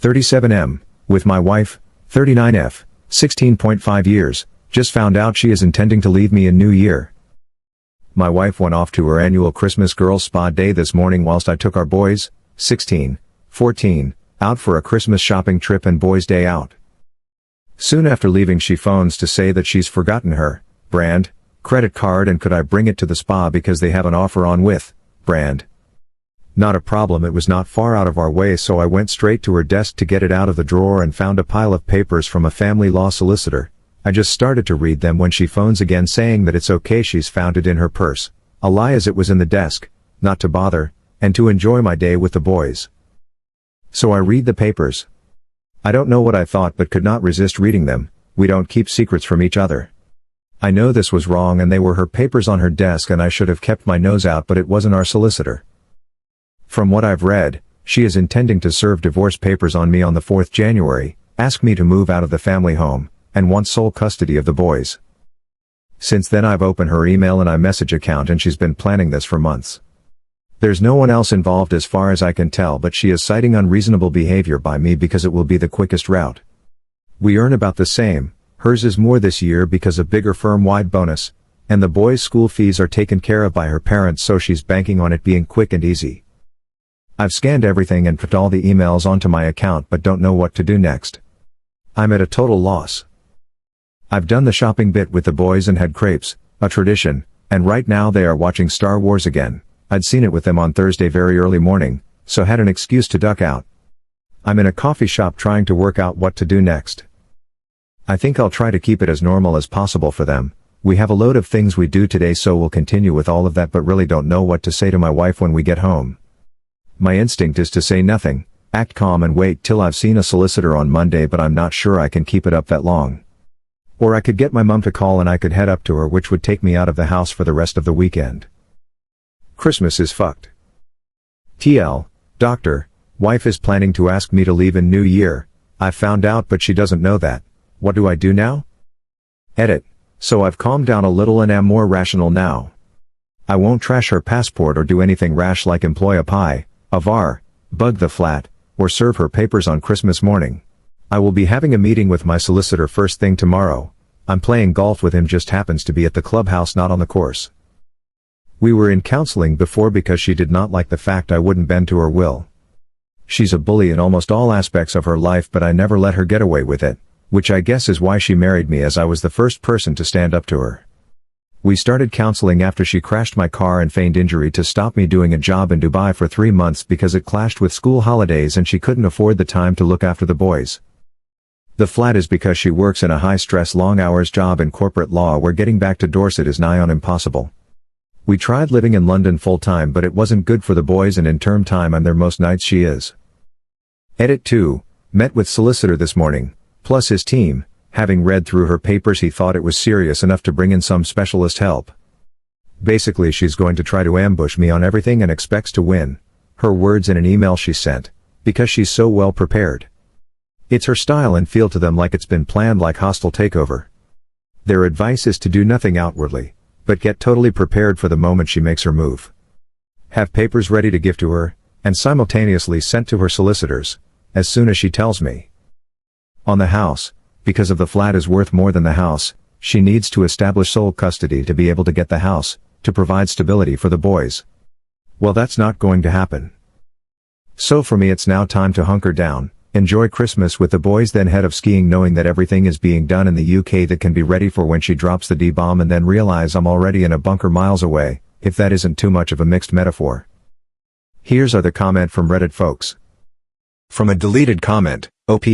37M, with my wife, 39F, 16.5 years, just found out she is intending to leave me in New Year. My wife went off to her annual Christmas girls spa day this morning whilst I took our boys, 16, 14, out for a Christmas shopping trip and boys' day out. Soon after leaving she phones to say that she's forgotten her brand credit card and could I bring it to the spa because they have an offer on with brand. Not a problem, it was not far out of our way, so I went straight to her desk to get it out of the drawer and found a pile of papers from a family law solicitor. I just started to read them when she phones again saying that it's okay, she's found it in her purse. A lie, as it was in the desk, not to bother, and to enjoy my day with the boys. So I read the papers. I don't know what I thought but could not resist reading them. We don't keep secrets from each other. I know this was wrong and they were her papers on her desk and I should have kept my nose out, but it wasn't our solicitor. From what I've read, she is intending to serve divorce papers on me on the 4th January, ask me to move out of the family home, and want sole custody of the boys. Since then I've opened her email and iMessage account and she's been planning this for months. There's no one else involved as far as I can tell, but she is citing unreasonable behavior by me because it will be the quickest route. We earn about the same, hers is more this year because of bigger firm-wide bonus, and the boys' school fees are taken care of by her parents, so she's banking on it being quick and easy. I've scanned everything and put all the emails onto my account but don't know what to do next. I'm at a total loss. I've done the shopping bit with the boys and had crepes, a tradition, and right now they are watching Star Wars again. I'd seen it with them on Thursday very early morning, so had an excuse to duck out. I'm in a coffee shop trying to work out what to do next. I think I'll try to keep it as normal as possible for them. We have a load of things we do today, so we'll continue with all of that, but really don't know what to say to my wife when we get home. My instinct is to say nothing, act calm and wait till I've seen a solicitor on Monday, but I'm not sure I can keep it up that long. Or I could get my mum to call and I could head up to her, which would take me out of the house for the rest of the weekend. Christmas is fucked. TL, doctor, wife is planning to ask me to leave in New Year. I found out but she doesn't know that. What do I do now? Edit. So I've calmed down a little and am more rational now. I won't trash her passport or do anything rash like employ a pie, a var, bug the flat, or serve her papers on Christmas morning. I will be having a meeting with my solicitor first thing tomorrow. I'm playing golf with him, just happens to be at the clubhouse, not on the course. We were in counseling before because she did not like the fact I wouldn't bend to her will. She's a bully in almost all aspects of her life, but I never let her get away with it, which I guess is why she married me, as I was the first person to stand up to her. We started counseling after she crashed my car and feigned injury to stop me doing a job in Dubai for 3 months because it clashed with school holidays and she couldn't afford the time to look after the boys. The flat is because she works in a high-stress long-hours job in corporate law where getting back to Dorset is nigh on impossible. We tried living in London full-time, but it wasn't good for the boys, and in term time I'm there most nights she is. Edit 2, met with solicitor this morning, plus his team. Having read through her papers, he thought it was serious enough to bring in some specialist help. Basically she's going to try to ambush me on everything and expects to win. Her words in an email she sent. Because she's so well prepared. It's her style and feel to them, like it's been planned, like hostile takeover. Their advice is to do nothing outwardly, but get totally prepared for the moment she makes her move. Have papers ready to give to her, and simultaneously sent to her solicitors, as soon as she tells me. On the house, because of the flat is worth more than the house, she needs to establish sole custody to be able to get the house, to provide stability for the boys. Well, that's not going to happen. So for me it's now time to hunker down, enjoy Christmas with the boys, then head off skiing, knowing that everything is being done in the UK that can be ready for when she drops the D-bomb, and then realize I'm already in a bunker miles away, if that isn't too much of a mixed metaphor. Here's other comment from Reddit folks. From a deleted comment, OP,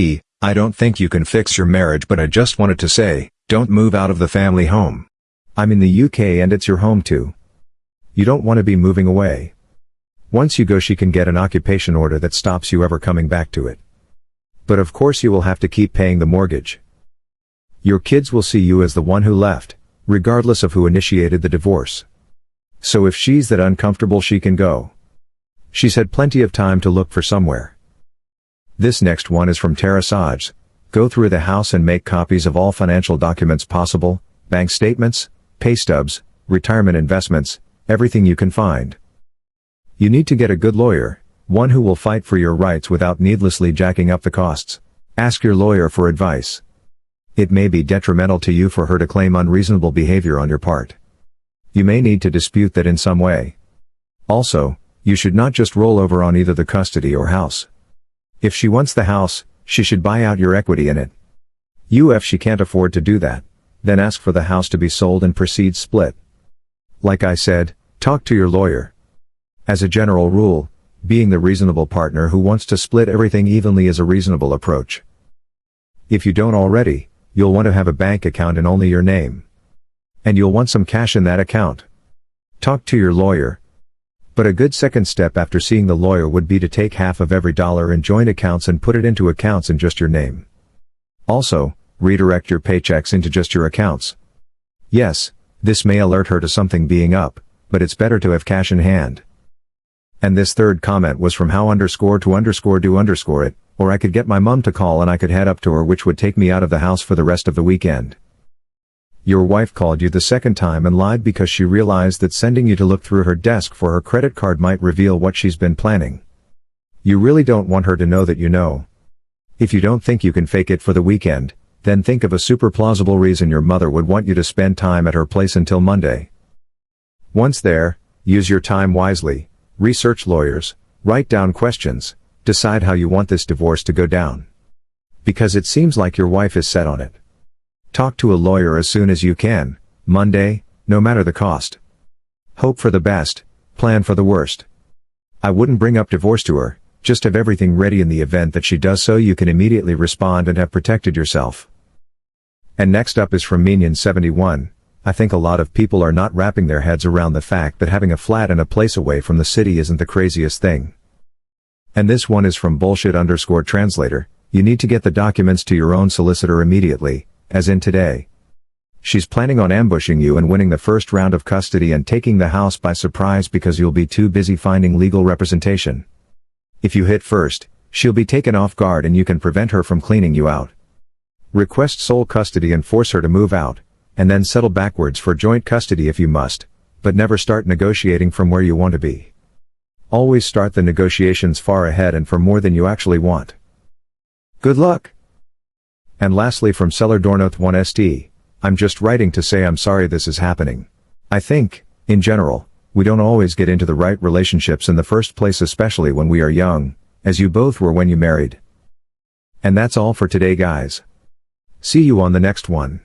I don't think you can fix your marriage, but I just wanted to say, don't move out of the family home. I'm in the UK and it's your home too. You don't want to be moving away. Once you go, she can get an occupation order that stops you ever coming back to it. But of course you will have to keep paying the mortgage. Your kids will see you as the one who left, regardless of who initiated the divorce. So if she's that uncomfortable, she can go. She's had plenty of time to look for somewhere. This next one is from Tara Saj. Go through the house and make copies of all financial documents possible, bank statements, pay stubs, retirement investments, everything you can find. You need to get a good lawyer. One who will fight for your rights without needlessly jacking up the costs. Ask your lawyer for advice. It may be detrimental to you for her to claim unreasonable behavior on your part. You may need to dispute that in some way. Also, you should not just roll over on either the custody or house. If she wants the house, she should buy out your equity in it. If she can't afford to do that, then ask for the house to be sold and proceed split. Like I said, talk to your lawyer. As a general rule, being the reasonable partner who wants to split everything evenly is a reasonable approach. If you don't already, you'll want to have a bank account in only your name. And you'll want some cash in that account. Talk to your lawyer. But a good second step after seeing the lawyer would be to take half of every dollar in joint accounts and put it into accounts in just your name. Also, redirect your paychecks into just your accounts. Yes, this may alert her to something being up, but it's better to have cash in hand. And this third comment was from how_to_do_it, or I could get my mom to call and I could head up to her, which would take me out of the house for the rest of the weekend. Your wife called you the second time and lied because she realized that sending you to look through her desk for her credit card might reveal what she's been planning. You really don't want her to know that you know. If you don't think you can fake it for the weekend, then think of a super plausible reason your mother would want you to spend time at her place until Monday. Once there, use your time wisely, research lawyers, write down questions, decide how you want this divorce to go down. Because it seems like your wife is set on it. Talk to a lawyer as soon as you can, Monday, no matter the cost. Hope for the best, plan for the worst. I wouldn't bring up divorce to her, just have everything ready in the event that she does so you can immediately respond and have protected yourself. And next up is from Minion71. I think a lot of people are not wrapping their heads around the fact that having a flat and a place away from the city isn't the craziest thing. And this one is from bullshit_translator. You need to get the documents to your own solicitor immediately, as in today. She's planning on ambushing you and winning the first round of custody and taking the house by surprise because you'll be too busy finding legal representation. If you hit first, she'll be taken off guard and you can prevent her from cleaning you out. Request sole custody and force her to move out, and then settle backwards for joint custody if you must, but never start negotiating from where you want to be. Always start the negotiations far ahead and for more than you actually want. Good luck! And lastly from Seller Dornoth 1st, I'm just writing to say I'm sorry this is happening. I think, in general, we don't always get into the right relationships in the first place, especially when we are young, as you both were when you married. And that's all for today, guys. See you on the next one.